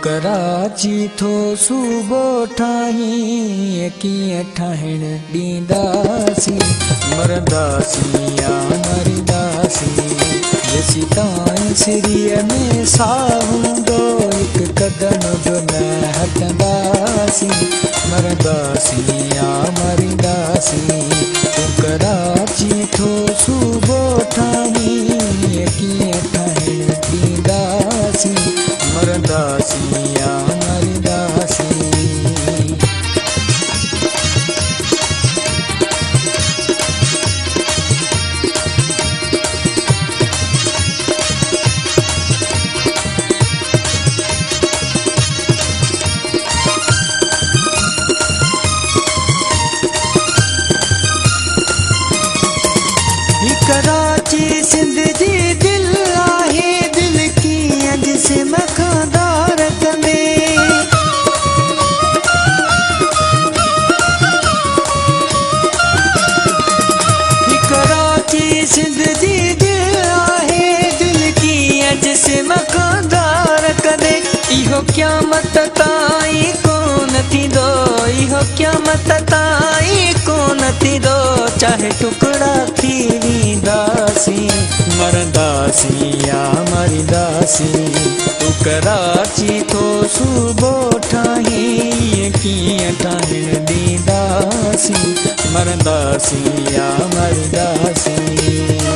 कराची थो सूबो ठाही कीअं ठाहिण ॾींदासीं मरंदासीं या मरंदासीं जेसी ताईं सिरीअ में साह हूंदो हिकु कदम बि न हटंदासीं मरंदासीं या मरंदासीं तूं कराची थो सूबो ठाही कीअं ठाहिण ॾींदासीं मरंदासीं या मरंदासीं कराची सिंध जी दिल आहे दिल कीअं जिस्म खादारत में कराची सिंध जी दिल आहे दिल कीअं जिस्म खादारत में इहो क़यामत ताईं कोन थींदो इहो क़यामत ताईं कोन थींदो चाहे टुकड़ा थी वेंदासीं मरंदासीं या मरंदासीं तूं कराची थो सूबो ठाही कीअं ठाहिण ॾींदासीं मरंदासीं या मरंदासीं